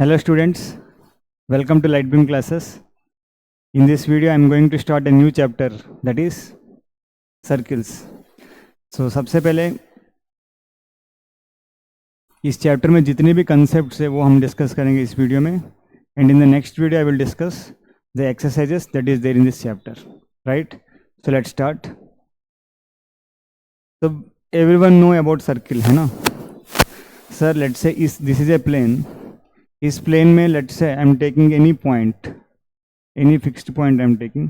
Hello students, welcome to Lightbeam classes. In this video I am going to start a new chapter, that is circles. So सबसे पहले इस chapter में जितने भी concepts है वो हम डिस्कस करेंगे इस वीडियो में, and in the next video I will discuss the exercises that is there in this chapter, right? So let's start. तो एवरीवन नो अबाउट सर्किल, है ना? Sir let's say this is a plane. इस plane में let's say I am taking any point, any fixed point I am taking.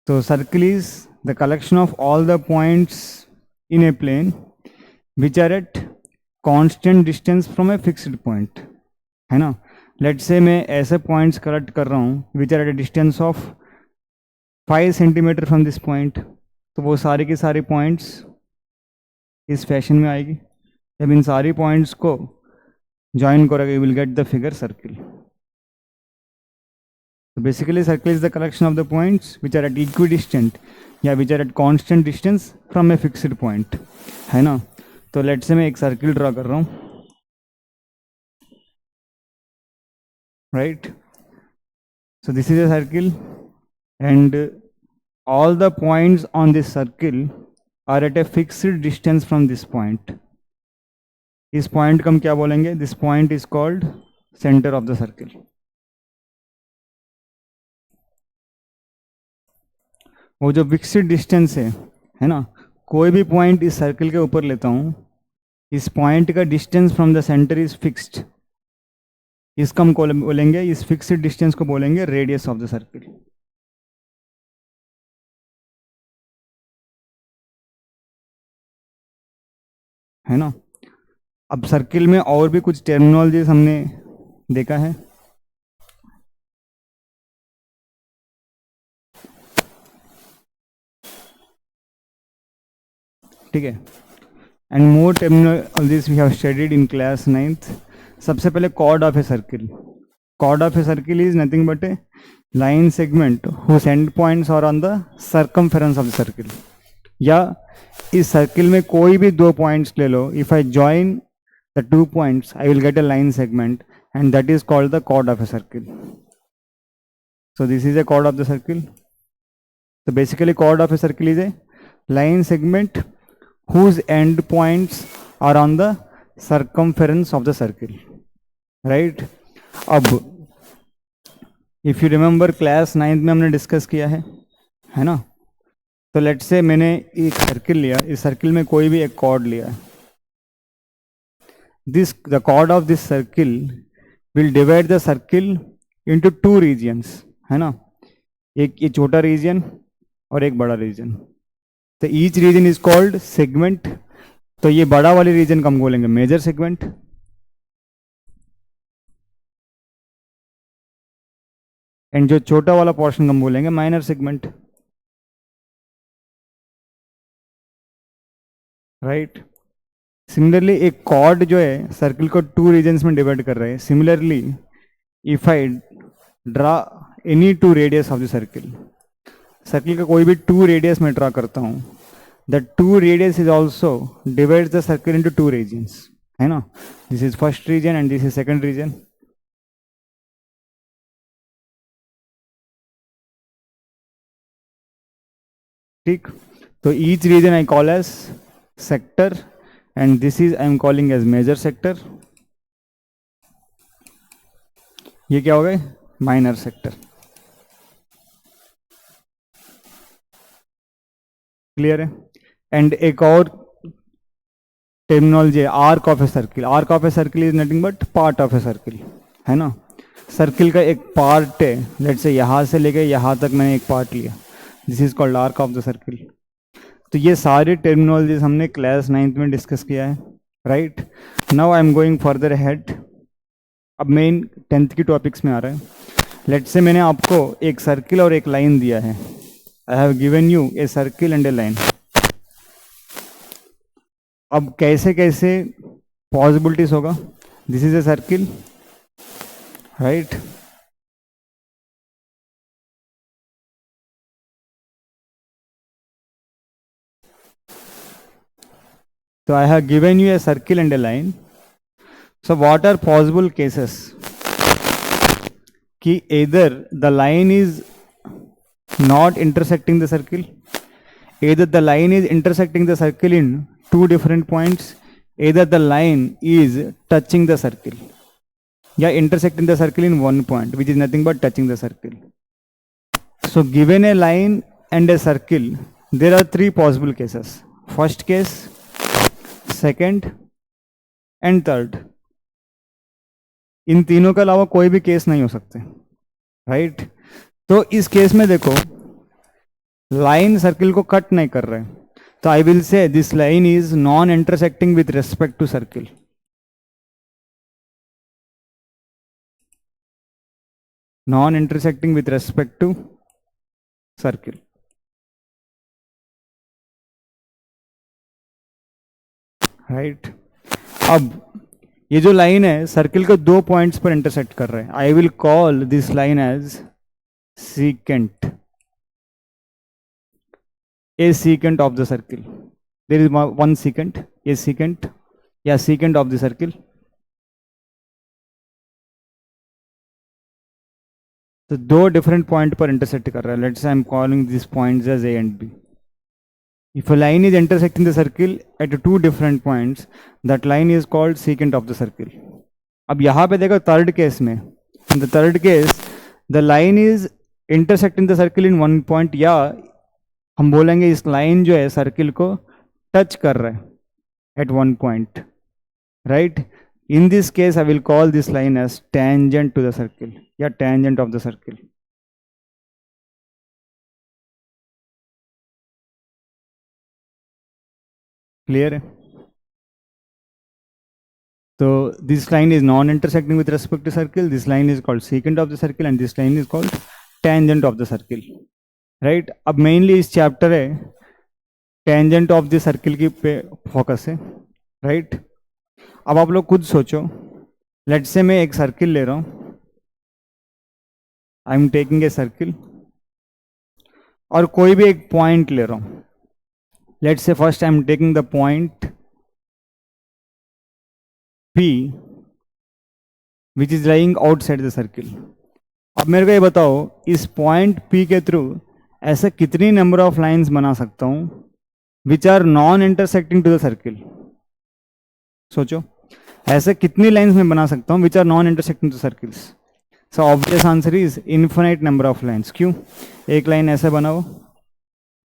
So circle is the collection of all the points in a plane which are at constant distance from a fixed point, है ना? Let's say मैं ऐसे points collect कर रहा हूँ which are at a distance of 5 centimetre from this point. तो वो सारे के सारे points इस फैशन में आएगी. जब इन सारी points को ज्वाइन करोगे you will get the figure circle. So basically circle is the collection of the points which are at equidistant या which are at constant distance from a fixed point, है ना? तो let's say मैं एक circle draw कर रहा हूँ, right? So this is a circle and all the points on this circle are at a fixed distance from this point. इस point को हम क्या बोलेंगे? This point is called center of the circle. वो जो फिक्स्ड डिस्टेंस है ना, कोई भी पॉइंट इस सर्कल के ऊपर लेता हूँ, इस पॉइंट का distance from the centre is fixed. इसको हम बोलेंगे, इस फिक्स्ड डिस्टेंस को बोलेंगे रेडियस ऑफ द सर्कल, है ना? अब सर्किल में और भी कुछ टर्मिनोलॉजीज हमने देखा है. ठीक है, and more terminologies we have studied in class 9th. सबसे पहले chord of a circle. Chord of a circle is nothing but a line segment whose end points are on the circumference of the circle. या इस circle में कोई भी दो points ले लो, if I join the two points I will get a line segment and that is called the chord of a circle. So this is a chord of the circle. So basically chord of a circle is a line segment whose end points are on the circumference of the circle, right? अब if you remember class 9th में हमने discuss किया है ना? तो let's say मैंने एक circle लिया, इस सर्किल में कोई भी एक कॉर्ड लिया. The chord of this circle will divide the circle into two regions, है ना? एक ये छोटा रीजन और एक बड़ा रीजन. तो each reason is called segment. तो ये बड़ा वाले रीजन को हम बोलेंगे मेजर सेगमेंट, एंड जो छोटा वाला पोर्शन हम बोलेंगे माइनर सेगमेंट, राइट? सिमिलरली एक कॉर्ड जो है सर्किल को टू रीजन्स में डिवाइड कर रहे हैं. Similarly if I draw any two radius of the circle, circle का कोई भी टू रेडियस में ड्रा करता हूँ, the two radius is also divides the circle into two regions, है ना? This is first region and this is second region. ठीक, तो each region I call as sector and this is I am calling as major sector. ये क्या हो गए? Minor sector. Clear है? And एक और टर्मिनोलॉजी है arc of a circle. Arc of a circle is nothing but part of a circle, है ना? सर्किल का एक पार्ट है, लेट्स से यहाँ से लेके यहाँ तक मैंने एक पार्ट लिया, this is called arc of the circle. तो ये सारे टर्मिनोलॉजीज हमने क्लास 9th में डिस्कस किया है, right? Now I am going further head. अब मेन 10th की टॉपिक्स में आ रहा है. लेट्स से मैंने आपको एक सर्किल और एक लाइन दिया है. I have given U a circle and A line. अब कैसे कैसे पॉसिबिलिटीज होगा? This is a circle, right? So I have given you a circle and a line. So what are possible cases? Ki either the line is not intersecting the circle, either the line is intersecting the circle in two different points, either the line is touching the circle, yeah, intersecting the circle in one point, which is nothing but touching the circle. So given a line and a circle, there are three possible cases. First case, second and third. इन तीनों के अलावा कोई भी case नहीं हो सकते, right? तो इस केस में देखो, लाइन सर्किल को कट नहीं कर रहे, तो I will say this line is non intersecting with respect to circle. Non intersecting with respect to circle. Right? अब ये जो लाइन है सर्किल के दो पॉइंट्स पर इंटरसेक्ट कर रहे हैं. I will call this line as secant, a secant of the circle. There is one secant, a secant, yeah, secant of the circle. तो दो डिफरेंट पॉइंट पर इंटरसेक्ट कर रहा है. Let's I am calling this points as A and B. If a line is intersecting the circle at two different points, that line is called secant of the circle. अब यहाँ पे देखो third case में, in the third case the line is intersecting the circle in one point, या हम बोलेंगे इस line जो है सर्किल को टच कर रहा है at one point, right? In this case I will call this line as tangent to the circle, या tangent of the circle. Clear है? तो this line is non intersecting with respect to circle, this line is called secant of the circle and this line is called tangent of the circle. Right? अब mainly इस chapter है tangent of the circle की पे focus है. Right? अब आप लोग खुद सोचो, लेट्स से मैं एक सर्किल ले रहा हूं, I am taking a circle, और कोई भी एक पॉइंट ले रहा हूं. Let's say first I am taking the point P which is lying outside the circle. अब मेरे को ये बताओ, इस पॉइंट P के थ्रू ऐसे कितनी नंबर ऑफ लाइंस बना सकता हूं which are non intersecting to the circle? सोचो, ऐसे कितनी लाइंस में बना सकता हूं which are non intersecting to circles? So obvious answer is infinite number of lines. क्यों? एक लाइन ऐसे बनाओ,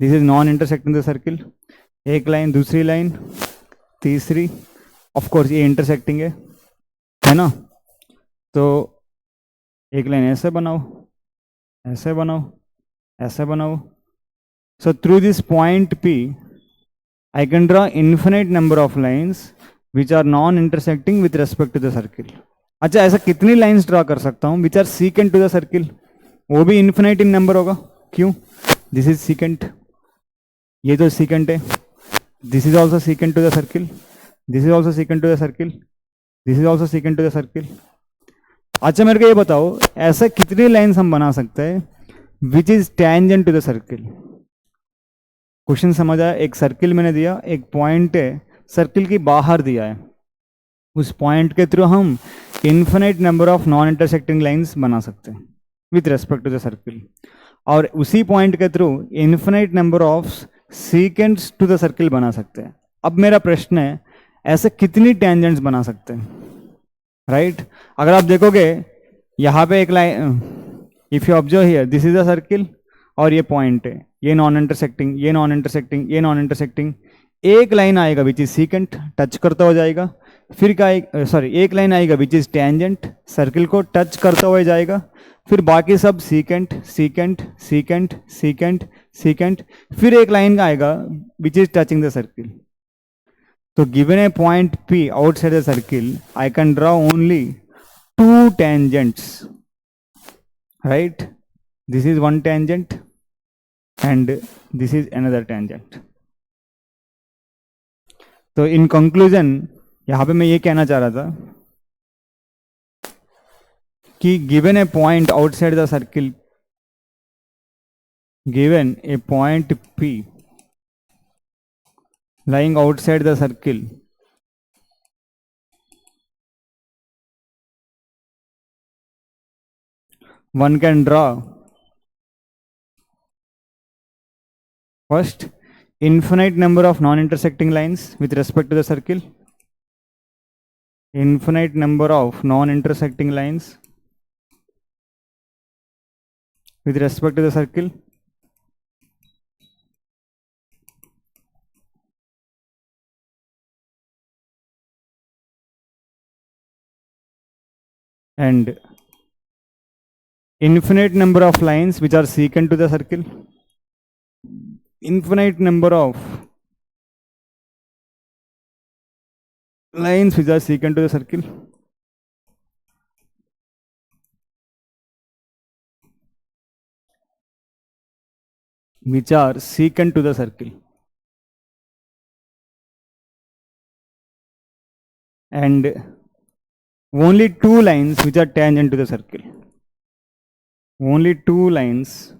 this is non intersecting the circle, एक लाइन, दूसरी लाइन, तीसरी, ऑफ कोर्स ये इंटरसेक्टिंग है ना? तो एक लाइन ऐसे बनाओ, ऐसे बनाओ, ऐसे बनाओ. So through this point P I can draw infinite number of lines which are non intersecting with respect to the circle. अच्छा, ऐसा कितनी लाइंस ड्रॉ कर सकता हूँ which are secant to the circle? वो भी इन्फिनिट इन नंबर होगा. क्यों? दिस इज सीकेंट, ये तो सीकेंट है, this is also secant to the circle, this is also secant to the circle, this is also secant to the circle. अच्छा, मेरे को ये बताओ, ऐसा कितनी लाइंस हम बना सकते हैं which is tangent to the circle? Question समझ आया? एक सर्किल मैंने दिया, एक पॉइंट है सर्किल की बाहर दिया है, उस पॉइंट के थ्रू हम infinite number of non intersecting lines बना सकते हैं with respect to the circle, और उसी पॉइंट के through infinite number of secants to the circle बना सकते हैं. अब मेरा प्रश्न है, ऐसे कितनी टेंजेंट्स बना सकते हैं? राइट? अगर आप देखोगे यहाँ पे एक line, if you observe here, this is a circle और ये पॉइंट है, ये नॉन इंटरसेक्टिंग, ये नॉन इंटरसेक्टिंग, ये नॉन इंटरसेक्टिंग. एक लाइन आएगा विच इज सीकेंट, टच करता हो जाएगा. फिर क्या, सॉरी, एक लाइन आएगा विच इज टेंजेंट, सर्किल को टच करता हुआ जाएगा. फिर बाकी सब secant, secant, secant, secant, secant. फिर एक लाइन का आएगा which is touching the circle. तो given a point P outside the circle, I can draw only two tangents. Right? This is one tangent and this is another tangent. तो in conclusion यहां पे मैं ये कहना चाह रहा था कि given a point outside the circle, given a point P lying outside the circle, one can draw first infinite number of non-intersecting lines with respect to the circle, infinite number of non-intersecting lines with respect to the circle, and infinite number of lines which are secant to the circle, infinite number of lines which are secant to the circle, which are secant to the circle, and only two lines which are tangent to the circle, only two lines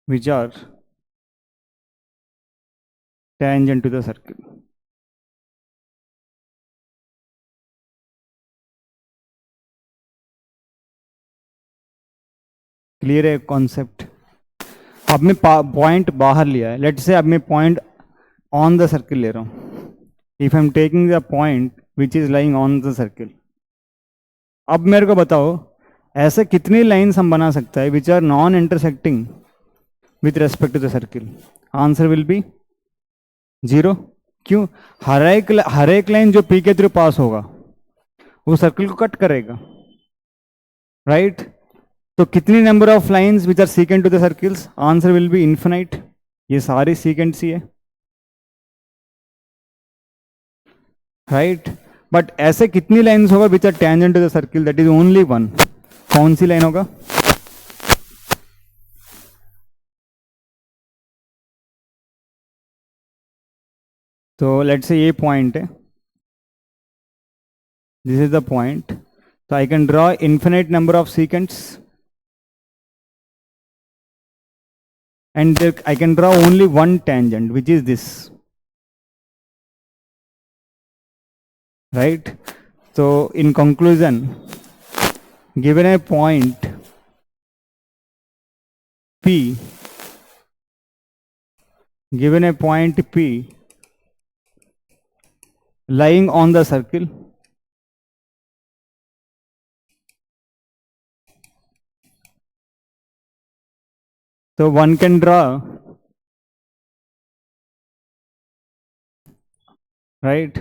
which are tangent to the circle. Clear है concept? अब मैं point बाहर लिया है, late से अब मैं point on the circle ले रहा हूँ. If I am taking the point which is lying on the circle. अब मेरे को बताओ ऐसे कितनी लाइन्स हम बना सकते हैं which are non intersecting with respect to the circle? Answer will be 0. क्यों? हर एक लाइन जो पी के थ्रू पास होगा वो सर्किल को कट करेगा, राइट? तो कितनी number of lines which are secant to the circles? Answer will be infinite. ये सारी सीकेंट सी है, राइट? बट ऐसे कितनी लाइंस होगा which are tangent to the circle? That is only one. कौन सी लाइन होगा? तो लेट्स से ये पॉइंट है, this is the point. So I can draw infinite number of secants, and there I can draw only one tangent, which is this, right? So in conclusion, given a point P, given a point P lying on the circle, so one can draw, right,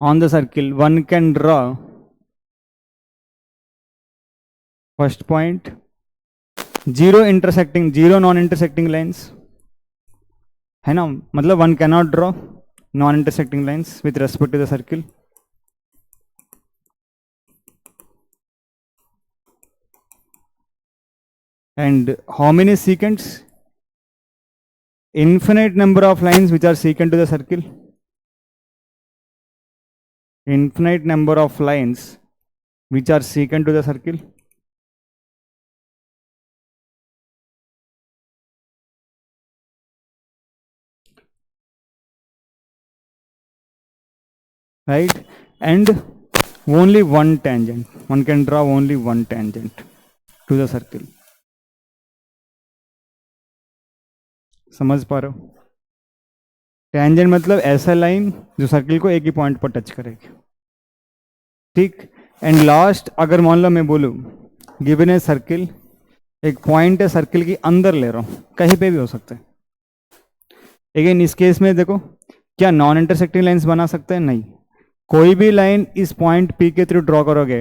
on the circle, one can draw first point, zero non-intersecting lines, है ना? मतलब one cannot draw non-intersecting lines with respect to the circle. And how many secants? Infinite number of lines which are secant to the circle. Infinite number of lines which are secant to the circle. Right? And only one tangent. One can draw only one tangent to the circle. समझ पा रहे हो? Tangent मतलब ऐसा line जो circle को एक ही point पर टच करेगी, ठीक? एंड लास्ट, अगर मान लो मैं बोलूँ गिवन ए सर्किल, एक पॉइंट है सर्किल के अंदर ले रहा हूँ, कहीं पे भी हो सकता है. अगेन इस केस में देखो, क्या नॉन इंटरसेक्टिंग लाइंस बना सकते हैं? नहीं. कोई भी लाइन इस पॉइंट पी के थ्रू ड्रॉ करोगे,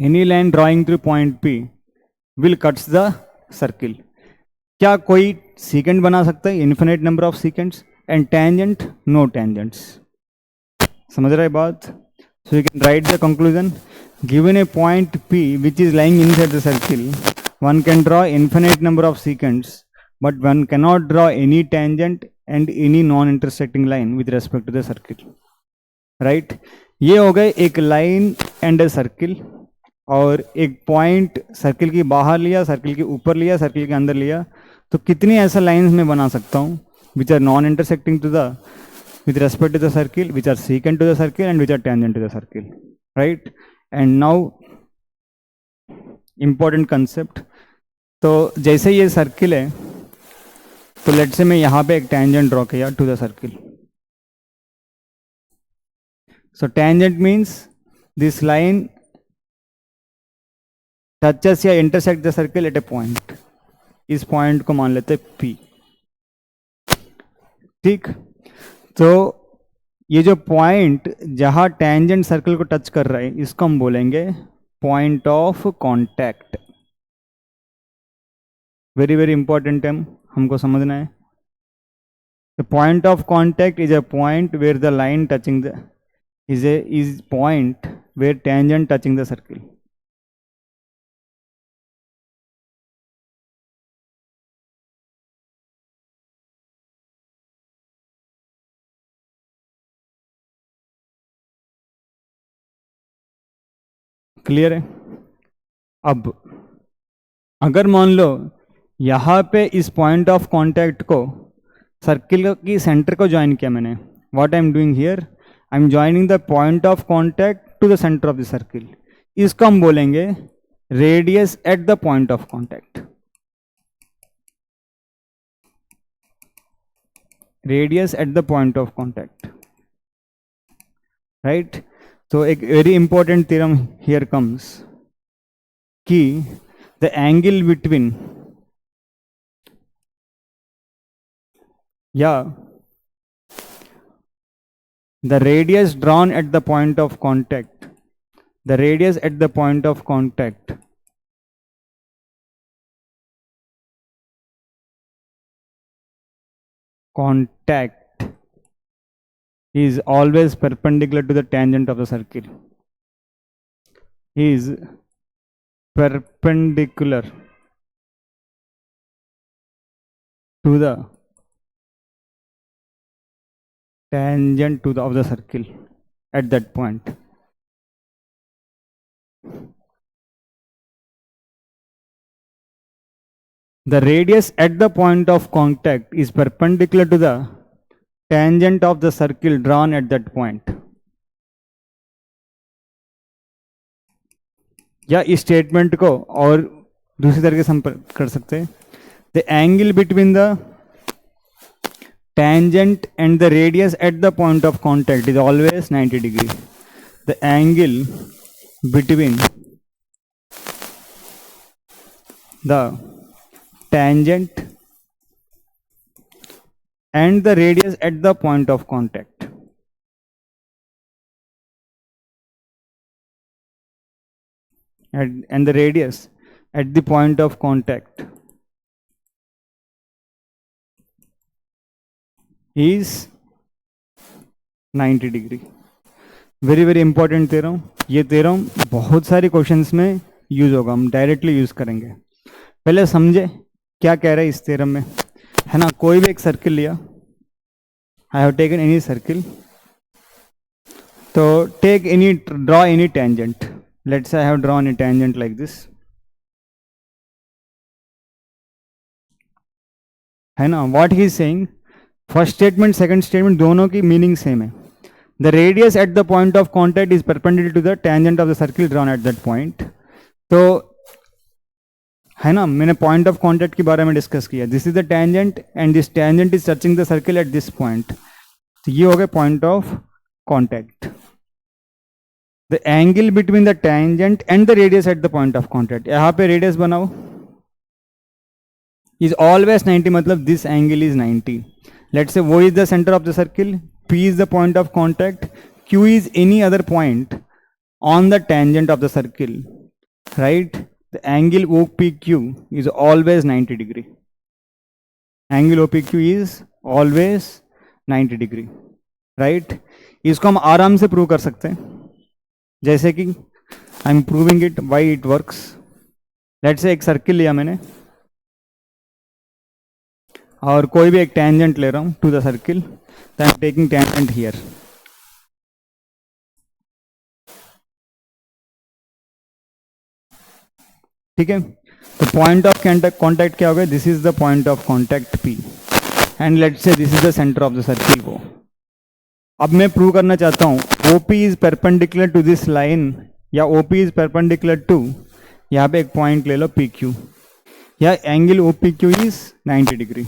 any line drawing through point P will cuts the circle. क्या कोई सीकेंट बना सकता है? Infinite number of secants. And tangent, no tangents. समझ रहे बात? So you can write the conclusion. Given a point P which is lying inside the circle, one can draw infinite number of secants, but one cannot draw any tangent and any non-intersecting line with respect to the circle. Right? ये हो गए एक line and A circle, और एक point circle के बाहर लिया, circle के ऊपर लिया, सर्किल के अंदर लिया. तो कितनी ऐसा लाइंस में बना सकता हूँ which are non intersecting to the with respect to the circle, which are secant to the circle and which are tangent to the circle, right? And now important concept. तो जैसे ये सर्किल है, तो late से मैं यहाँ पे एक टेंजेंट ड्रॉ किया to the circle. So tangent means this line touches या intersect the circle at a point. इस पॉइंट को मान लेते P। ठीक, तो ये जो पॉइंट जहां टेंजेंट सर्कल को टच कर रहा है, इसको हम बोलेंगे point of contact. Very very important term, हमको समझना है। The point of contact is a point where the line touching the is point where tangent touching the circle. Clear है? अब अगर मान लो यहाँ पे इस पॉइंट ऑफ कांटेक्ट को सर्किल की सेंटर को ज्वाइन किया मैंने, what I am doing here, I am joining the point of contact to the centre of the circle. इसको हम बोलेंगे radius at the point of contact. Radius at the point of contact, right. तो एक very important theorem here comes कि the angle between या the radius drawn at the point of contact, the radius at the point of contact is always perpendicular to the tangent of the circle, is perpendicular to the tangent to the of the circle at that point. The radius at the point of contact is perpendicular to the tangent of the circle drawn at that point. या इस statement को और दूसरी तरीके से हम कर सकते हैं, the angle between the tangent and the radius at the point of contact is always 90 degree. The angle between the tangent and the radius at the point of contact and the radius at the point of contact is 90 degree. Very very important theorem. ये theorem बहुत सारे questions में use होगा, हम directly use करेंगे। पहले समझे क्या कह रहे हैं इस थ्योरम में, है ना। कोई भी एक सर्किल लिया, I have taken any circle, तो take any, draw any tangent. Let's say I have drawn a tangent like this, है ना। What he is saying, first statement second statement दोनों की मीनिंग सेम है। The radius at the point of contact is perpendicular to the tangent of the circle drawn at that point. तो है ना, मैंने point of contact के बारे में डिस्कस किया। This is the tangent and this tangent is touching the circle at this point. तो ये हो गया point of contact. The angle between the tangent and the radius at the point of contact, यहाँ पे radius बनाओ, is always 90, मतलब this angle is 90। Let's say O is the center of the circle, P is the point of contact, Q is any other point on the tangent of the circle, right? The angle OPQ is always 90 degree. Angle OPQ is always 90 degree, right? इसको हम आराम से prove कर सकते हैं, जैसे कि आई am proving it, why it works. Let's say एक सर्किल लिया मैंने और कोई भी एक टेंजेंट ले रहा हूं टू द सर्किल, तो I am taking tangent here. ठीक है, तो पॉइंट ऑफ कांटेक्ट क्या हो गया, this is the point of contact P and let's say this is the centre of the circle वो। अब मैं प्रूव करना चाहता हूं OP is perpendicular to this line या OP इज परपेंडिकुलर टू यहाँ पे एक पॉइंट ले लो पी क्यू, या angle O P Q is 90 degree,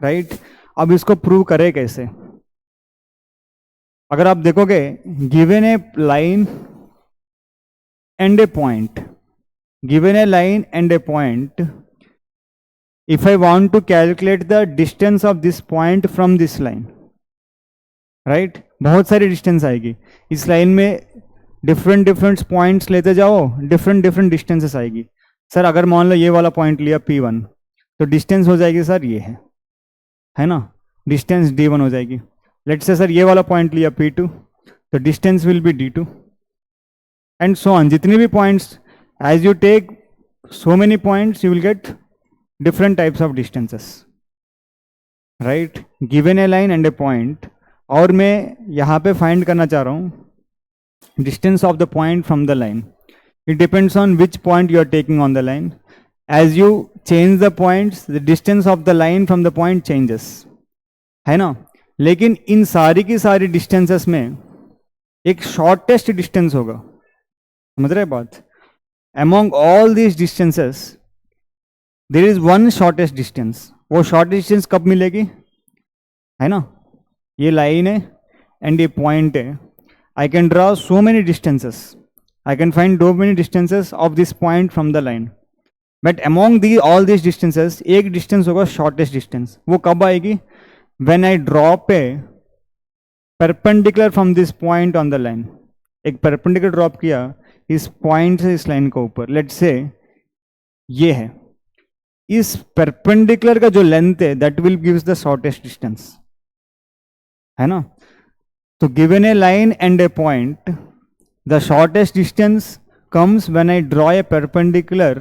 right. अब इसको प्रूव करें कैसे? अगर आप देखोगे, given A line and A point, given A line and A point, if I want to calculate the distance of this point from this line, right, बहुत सारी distance आएगी इस लाइन में, डिफरेंट पॉइंट्स लेते जाओ, डिफरेंट डिस्टेंसेस आएगी। Sir अगर मान लो ये वाला पॉइंट लिया P1, तो डिस्टेंस हो जाएगी सर ये है ना, डिस्टेंस D1 हो जाएगी। लेट्स से सर ये वाला पॉइंट लिया P2, तो distance will be D2 and so on. जितने भी points, as you take so many points you will get different types of distances, right, given a line and a point। और मैं यहाँ पे फाइंड करना चाह रहा हूँ distance of the point from the line। It depends on which point you are taking on the line। as you change the points, the distance of the line from the point changes, है ना। लेकिन इन सारी की सारी distances में एक shortest distance होगा, समझ रहे बात? among all these distances there is one shortest distance। वो शॉर्टेस्ट डिस्टेंस कब मिलेगी, है ना, ये लाइन है एंड ये पॉइंट है। आई can draw so many distances, I can find so many distances of this point from the line, but among the all this distances एक डिस्टेंस होगा शॉर्टेस्ट डिस्टेंस। वो कब आएगी? When I drop A perpendicular from this point on the line. एक perpendicular drop किया इस point से इस लाइन के ऊपर, लेट्स से ये है, इस परपेंडिकुलर का जो लेंथ है that will gives the shortest distance, है ना। तो given A line and A point, the shortest distance comes when I draw a perpendicular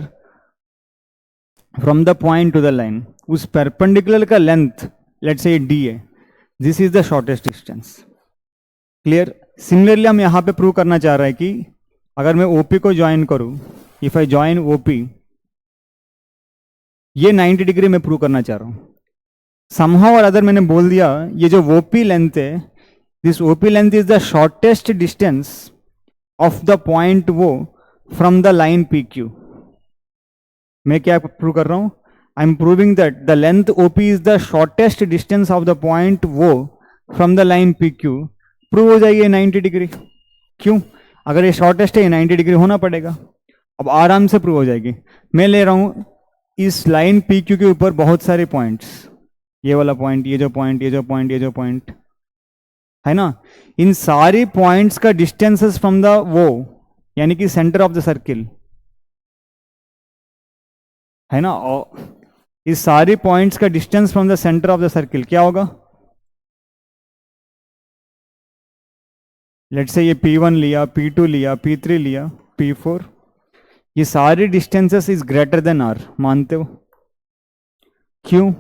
from the point two the line. उस परपेंडिकुलर का लेंथ लेट्स से डी है, this is the shortest distance. Clear? Similarly हम यहाँ पे prove करना चाह रहे हैं कि अगर मैं ओपी को ज्वाइन करूं, इफ आई ज्वाइन ओपी, ये 90 डिग्री में प्रूव करना चाह रहा हूं। समहाउ और अदर मैंने बोल दिया ये जो ओपी लेंथ है, this OP length is the shortest distance of the point O from the line P Q. मैं क्या प्रूव कर रहा हूं? I am proving that the length OP is the shortest distance of the point O from the line P Q. Prove हो जाएगी 90 degree. क्यों? अगर ये शॉर्टेस्ट है, ये 90 डिग्री होना पड़ेगा। अब आराम से प्रूव हो जाएगी। मैं ले रहा हूं इस लाइन पी क्यू के ऊपर बहुत सारे पॉइंट्स, ये वाला पॉइंट, ये जो पॉइंट, ये जो पॉइंट, ये जो पॉइंट, है ना। इन सारी पॉइंट्स का डिस्टेंसेस फ्रॉम द वो, यानी कि सेंटर ऑफ द सर्किल, है ना। और इस सारी पॉइंट्स का distance from the centre of the circle क्या होगा? लेट्स से ये P1 लिया, P2 लिया, P3 लिया, P4, ये सारी distances is greater than R, मानते हो? क्यों?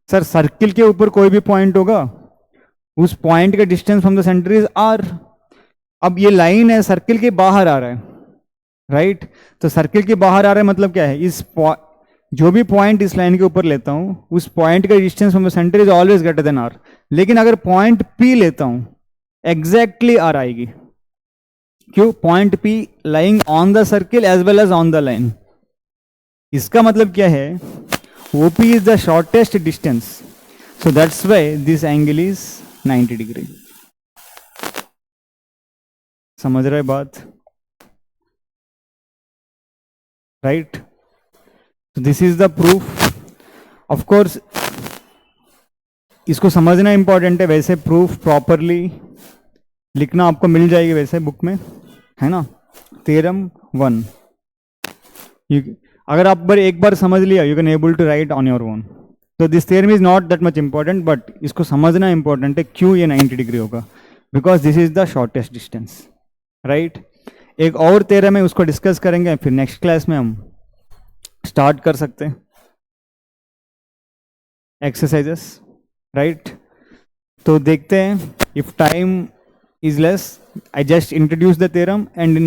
सर सर्किल के ऊपर कोई भी पॉइंट होगा, उस पॉइंट का distance from the centre is R। अब ये लाइन है, सर्किल के बाहर आ रहा है, राइट। तो सर्किल के बाहर आ रहा है मतलब क्या है? इस जो भी पॉइंट इस लाइन के ऊपर लेता हूं, उस पॉइंट का distance from the centre is always greater than R। लेकिन अगर पॉइंट P लेता हूं, एग्जैक्टली R आएगी। क्यों? Point P lying on the circle as well as on the line. इसका मतलब क्या है? OP is the shortest distance, so that's why this angle is 90 degree। समझ रहे बात? right? So this is the proof। of course इसको समझना important है। वैसे प्रूफ प्रॉपरली लिखना आपको मिल जाएगी वैसे बुक में, है ना। थ्योरम 1 अगर आप एक बार समझ लिया, you can able to write on your own. तो this theorem is not that much important, but इसको समझना इंपॉर्टेंट है। क्यों ये 90 डिग्री होगा? Because this is the shortest distance, right. एक और थ्योरम है, उसको डिस्कस करेंगे, फिर नेक्स्ट क्लास में हम स्टार्ट कर सकते हैं एक्सरसाइजेस, राइट। तो देखते हैं, if time is less, I just introduce the theorem, and in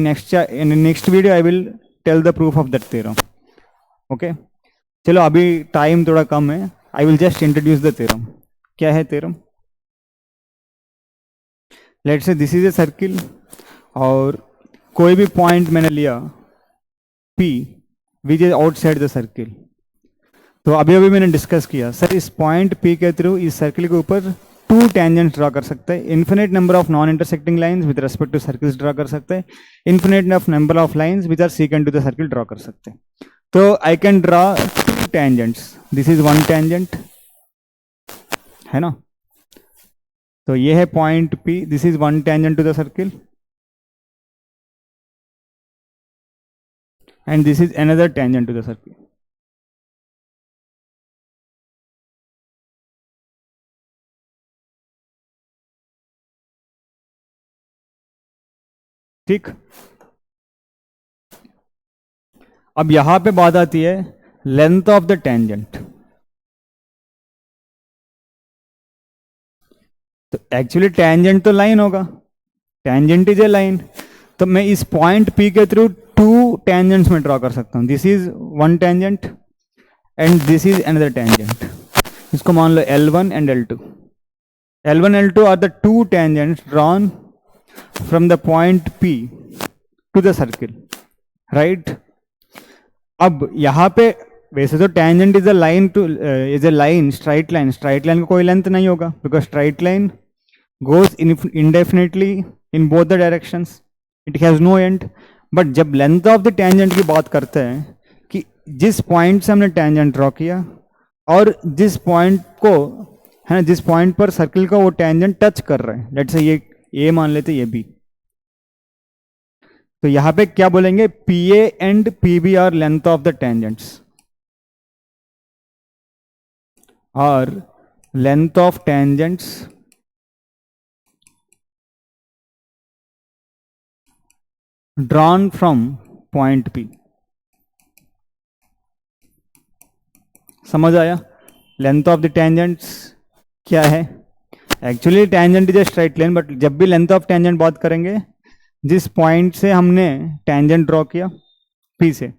next video I will tell the proof of that theorem। okay, चलो अभी टाइम थोड़ा कम है, I will just introduce the theorem। क्या है theorem? let's say this is a circle, और कोई भी point मैंने लिया P, which is outside the circle. तो अभी अभी मैंने डिस्कस किया सर इस पॉइंट पी के थ्रू इस सर्किल के ऊपर 2 टेंजेंट्स ड्रा कर सकते हैं, infinite number of non intersecting lines with respect to circles draw कर सकते हैं, infinite of number of lines which are secant to the circle draw कर सकते हैं। तो I can draw 2 tangents, this is 1 tangent है ना, तो ये है point P, this is 1 tangent to the circle and this is another tangent to the circle. ठीक, अब यहां पे बात आती है लेंथ ऑफ द टेंजेंट। तो एक्चुअली टेंजेंट तो लाइन होगा, टेंजेंट इज ए लाइन, तो मैं इस पॉइंट पी के थ्रू 2 टेंजेंट्स में ड्रॉ कर सकता हूं, this is 1 tangent and this is another tangent. इसको मान लो L1 and L2, L1 L2 are the 2 tangents drawn from the point P to the circle, right. अब यहां पे वैसे तो tangent is a line to is a line, straight line, straight line का कोई लेंथ नहीं होगा because straight line goes indefinitely in both the directions, it has no end. But जब लेंथ ऑफ द टेंजेंट की बात करते हैं कि जिस पॉइंट से हमने टेंजेंट ड्रॉ किया और जिस पॉइंट को है ना, जिस पॉइंट पर सर्किल का वो टेंजेंट टच कर रहे हैं, लेट्स से ये ए मान लेते, ये बी, तो यहां पे क्या बोलेंगे, P A and P B are length of the tangents और length of tangents drawn from point P. समझ आया? लेंथ ऑफ द टेंजेंट्स क्या है? Actually tangent is a straight line, but जब भी लेंथ ऑफ टेंजेंट बात करेंगे जिस पॉइंट से हमने टेंजेंट ड्रॉ किया पी से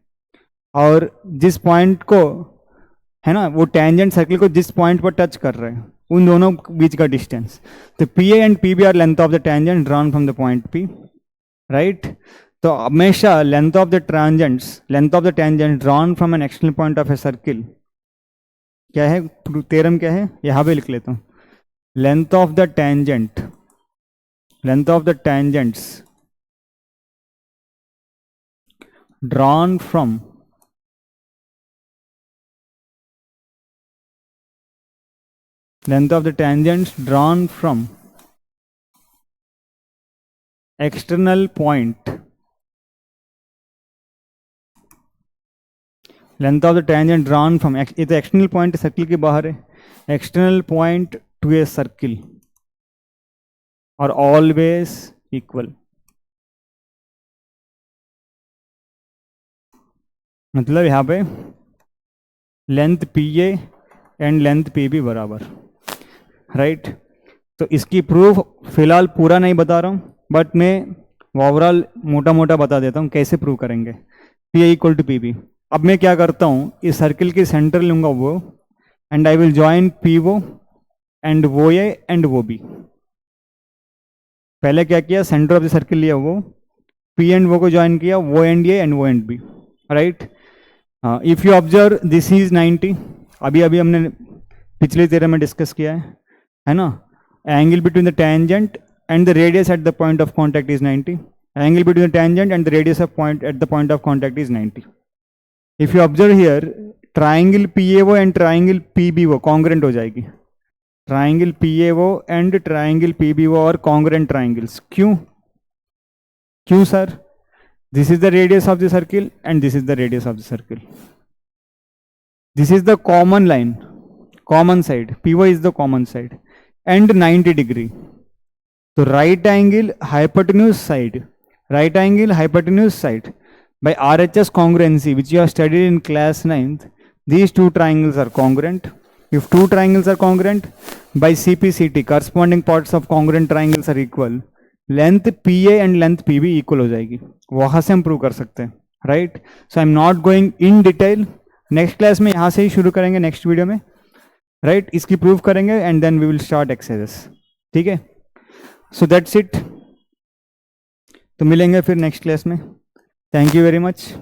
और जिस पॉइंट को है ना वो टेंजेंट सर्किल को जिस पॉइंट पर टच कर रहे हैं उन दोनों बीच का डिस्टेंस, तो P A and P B are length of the tangent drawn from the point P, right. तो हमेशा length of the tangent drawn from an external point of a circle क्या है, थ्योरम क्या है, यहां पे लिख लेता हूं, length of the tangents drawn from external point, length of the tangent drawn from, ये तो एक्सटर्नल पॉइंट सर्किल के बाहर है, external point to a circle और ऑलवेज इक्वल, मतलब यहां पे length P A and length P B बराबर, राइट। तो इसकी प्रूफ फिलहाल पूरा नहीं बता रहा हूं, बट मैं ओवरऑल मोटा मोटा बता देता हूं कैसे प्रूव करेंगे। P A equal to P B. अब मैं क्या करता हूं, इस सर्किल की सेंटर लूंगा वो and I will join P वो एंड वो ए एंड वो बी। पहले क्या किया, सेंटर ऑफ द सर्किल लिया वो, पी एंड वो को ज्वाइन किया, O and A and O and B, right. If you observe this is 90, अभी अभी हमने पिछले थ्योरम में डिस्कस किया है ना, angle between the tangent and the radius at the point of contact is 90, angle between the tangent and the radius of point eight the point of contact is 90. If you observe here, triangle PAO and triangle PBO congruent हो जाएगी, triangle PAO and triangle PBO और congruent triangles. क्यों sir? This is the radius of the circle and this is the radius of the circle. This is the common line, common side, PO is the common side and 90 degree. So right angle hypotenuse side by RHS congruency, which you have studied in class 9th, these two triangles are congruent. If two triangles are congruent, by CPCT corresponding parts of congruent triangles are equal, length PA and length PB equal हो जाएगी, वहां से हम prove कर सकते हैं, right. So I am not going in detail, next class में यहां से ही शुरू करेंगे, नेक्स्ट वीडियो में, राइट। इसकी प्रूव करेंगे and then we will start exercises, ठीक है। सो दैट्स इट, तो मिलेंगे फिर नेक्स्ट क्लास में। Thank you very much.